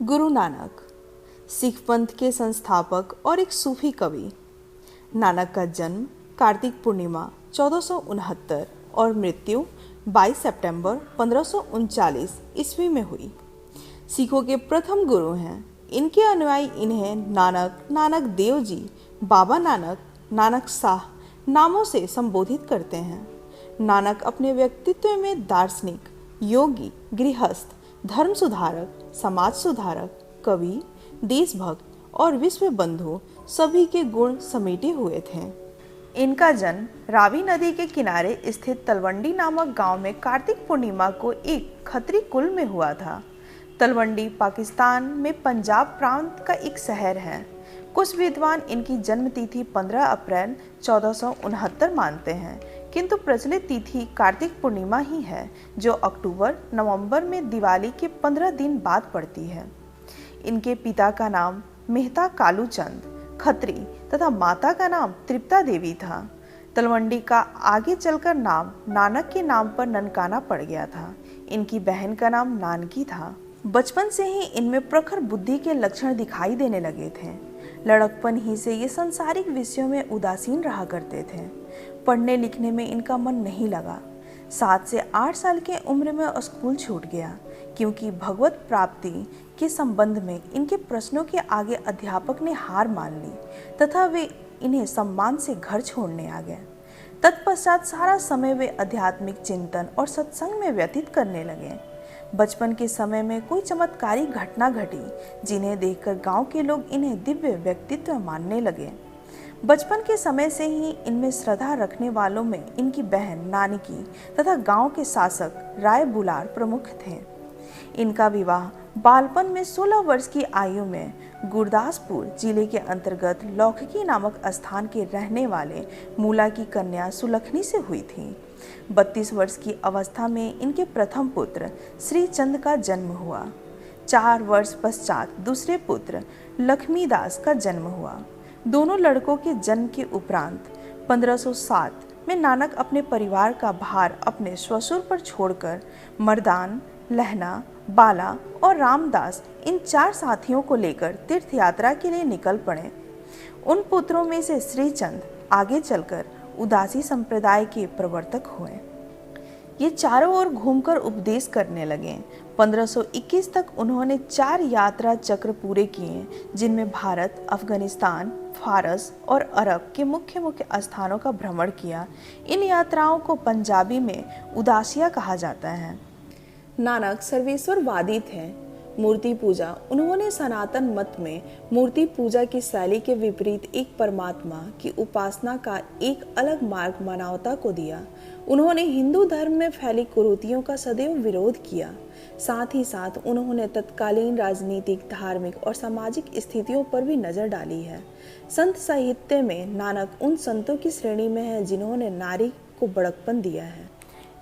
गुरु नानक सिख पंथ के संस्थापक और एक सूफी कवि। नानक का जन्म कार्तिक पूर्णिमा 1469 और मृत्यु 22 सितंबर 1539 ईस्वी में हुई। सिखों के प्रथम गुरु हैं। इनके अनुयायी इन्हें नानक, नानक देव जी, बाबा नानक, नानक साह नामों से संबोधित करते हैं। नानक अपने व्यक्तित्व में दार्शनिक, योगी, गृहस्थ, धर्म सुधारक, समाज सुधारक, कवि, देशभक्त और विश्व बंधु सभी के गुण समेटे हुए थे। इनका जन्म रावी नदी के किनारे स्थित तलवंडी नामक गांव में कार्तिक पूर्णिमा को एक खत्री कुल में हुआ था। तलवंडी पाकिस्तान में पंजाब प्रांत का एक शहर है। कुछ विद्वान इनकी जन्म तिथि 15 अप्रैल 1469 मानते हैं, किंतु प्रचलित तिथि कार्तिक पूर्णिमा ही है, जो अक्टूबर नवंबर में दिवाली के 15 दिन बाद पड़ती है। इनके पिता का नाम मेहता कालूचंद खत्री तथा माता का नाम तृप्ता देवी था। तलवंडी का आगे चलकर नाम नानक के नाम पर ननकाना पड़ गया था। इनकी बहन का नाम नानकी था। बचपन से ही इनमें प्रखर बुद्धि के लक्षण दिखाई देने लगे थे। लड़कपन ही से ये सांसारिक विषयों में उदासीन रहा करते थे। पढ़ने लिखने में इनका मन नहीं लगा। 7 से 8 साल के उम्र में स्कूल छूट गया, क्योंकि भगवत प्राप्ति के संबंध में इनके प्रश्नों के आगे अध्यापक ने हार मान ली तथा वे इन्हें सम्मान से घर छोड़ने आ गए। तत्पश्चात सारा समय वे आध्यात्मिक चिंतन और सत्संग में व्यतीत करने लगे। बचपन के समय में कोई चमत्कारी घटना घटी, जिन्हें देखकर गांव के लोग इन्हें दिव्य व्यक्तित्व मानने लगे। बचपन के समय से ही इनमें श्रद्धा रखने वालों में इनकी बहन नानकी तथा गांव के शासक राय बुलार प्रमुख थे। इनका विवाह बालपन में 16 वर्ष की आयु में गुरदासपुर जिले के अंतर्गत लौखकी नामक स्थान के रहने वाले मूला की कन्या सुलखनी से हुई थी। 32 वर्ष की अवस्था में इनके प्रथम पुत्र श्री चंद का जन्म हुआ। 4 वर्ष पश्चात दूसरे पुत्र लक्ष्मीदास का जन्म हुआ। दोनों लड़कों के जन्म के उपरांत 1507 में नानक अपने परिवार का भार अपने ससुर पर छोड़कर मर्दान, लहना, बाला और रामदास इन 4 साथियों को लेकर तीर्थ यात्रा के लिए निकल पड़े। उन पुत्रों में से श्रीचंद आगे चलकर उदासी संप्रदाय के प्रवर्तक हुए। ये चारों ओर घूमकर उपदेश करने लगे। 1521 तक उन्होंने 4 यात्रा चक्र पूरे किए, जिनमें भारत, अफगानिस्तान, फारस और अरब के मुख्य मुख्य स्थानों का भ्रमण किया। इन यात्राओं को पंजाबी में उदासिया कहा जाता है। नानक सर्वेश्वरवादी थे। मूर्ति पूजा उन्होंने सनातन मत में मूर्ति पूजा की शैली के विपरीत एक परमात्मा की उपासना का एक अलग मार्ग मानवता को दिया। उन्होंने हिंदू धर्म में फैली कुरीतियों का सदैव विरोध किया। साथ ही साथ उन्होंने तत्कालीन राजनीतिक, धार्मिक और सामाजिक स्थितियों पर भी नजर डाली है। संत साहित्य में नानक उन संतों की श्रेणी में है जिन्होंने नारी को बड़कपन दिया है।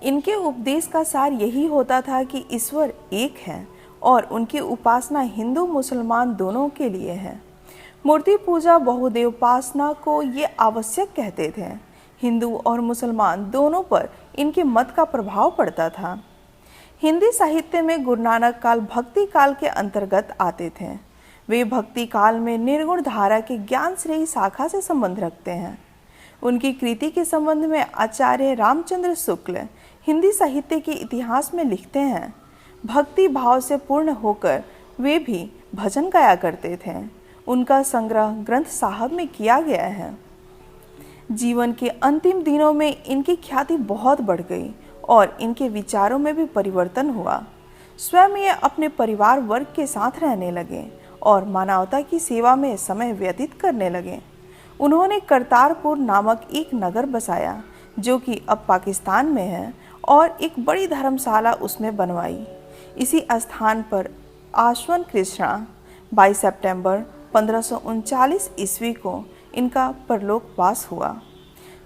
इनके उपदेश का सार यही होता था कि ईश्वर एक है और उनकी उपासना हिंदू मुसलमान दोनों के लिए है। मूर्ति पूजा बहुदेवोपासना को ये आवश्यक कहते थे। हिंदू और मुसलमान दोनों पर इनके मत का प्रभाव पड़ता था। हिंदी साहित्य में गुरु नानक काल भक्ति काल के अंतर्गत आते थे। वे भक्ति काल में निर्गुण धारा के ज्ञान श्रेणी शाखा से संबंध रखते हैं। उनकी कृति के संबंध में आचार्य रामचंद्र शुक्ल हिंदी साहित्य के इतिहास में लिखते हैं, भक्ति भाव से पूर्ण होकर वे भी भजन गाया करते थे। उनका संग्रह ग्रंथ साहब में किया गया है। जीवन के अंतिम दिनों में इनकी ख्याति बहुत बढ़ गई और इनके विचारों में भी परिवर्तन हुआ। स्वयं ये अपने परिवार वर्ग के साथ रहने लगे और मानवता की सेवा में समय व्यतीत करने लगे। उन्होंने करतारपुर नामक एक नगर बसाया, जो कि अब पाकिस्तान में है, और एक बड़ी धर्मशाला उसमें बनवाई। इसी स्थान पर आश्वन कृष्णा 22 सितंबर 1539 ईस्वी को इनका परलोकवास हुआ।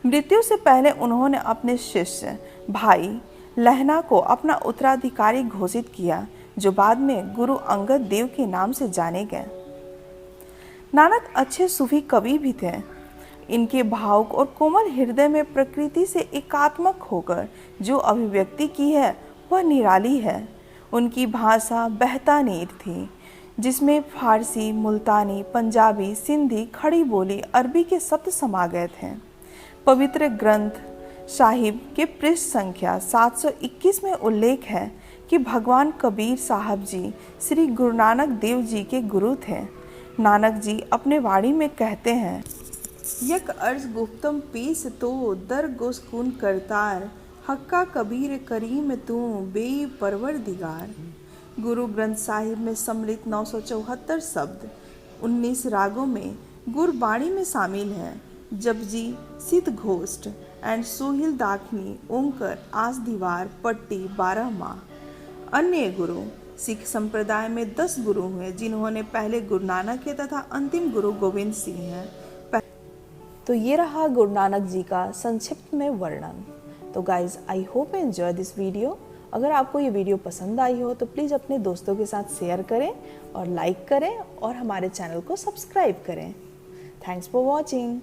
मृत्यु से पहले उन्होंने अपने शिष्य भाई लहना को अपना उत्तराधिकारी घोषित किया, जो बाद में गुरु अंगद देव के नाम से जाने गए। नानक अच्छे सूफी कवि भी थे। इनके भावुक और कोमल हृदय में प्रकृति से एकात्मक होकर जो अभिव्यक्ति की है वह निराली है। उनकी भाषा बहता नीर थी, जिसमें फारसी, मुल्तानी, पंजाबी, सिंधी, खड़ी बोली, अरबी के शब्द समा गए थे। पवित्र ग्रंथ साहिब के पृष्ठ संख्या 721 में उल्लेख है कि भगवान कबीर साहब जी श्री गुरु नानक देव जी के गुरु थे। नानक जी अपने वाणी में कहते हैं, यक अर्ज गुप्तम पेश तो दर गोस्कून करतार, हक्का कबीर करीम तू बेई परवरदिगार। गुरु ग्रंथ साहिब में सम्मिलित 974 शब्द 19 रागों में गुरबाणी में शामिल हैं। जपजी, सिद्ध घोष्ट एंड सोहिल दाखनी, ओंकर, आस दीवार, पट्टी, 12 माह। अन्य गुरु सिख संप्रदाय में 10 गुरु हुए, जिन्होंने पहले गुरु नानक है तथा अंतिम गुरु गोविंद सिंह हैं। तो ये रहा गुरु नानक जी का संक्षिप्त में वर्णन। तो guys, I hope you enjoy this video. अगर आपको ये वीडियो पसंद आई हो तो प्लीज़ अपने दोस्तों के साथ शेयर करें और लाइक करें और हमारे चैनल को सब्सक्राइब करें। Thanks for watching.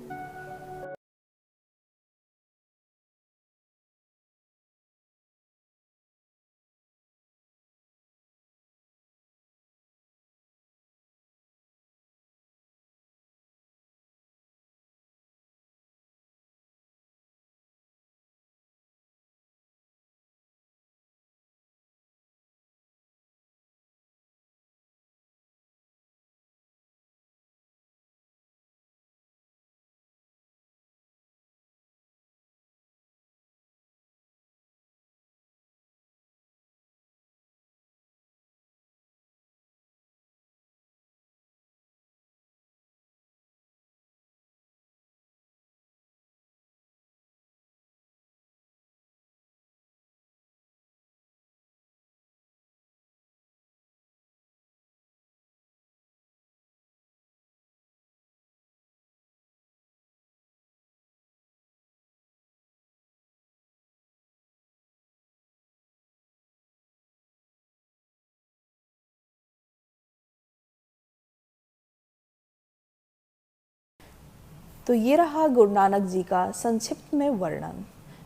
तो ये रहा गुरु नानक जी का संक्षिप्त में वर्णन।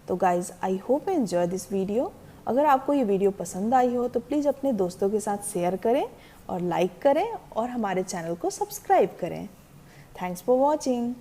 तो guys, I hope you enjoy this video. अगर आपको ये वीडियो पसंद आई हो तो प्लीज़ अपने दोस्तों के साथ शेयर करें और लाइक करें और हमारे चैनल को सब्सक्राइब करें। Thanks for watching.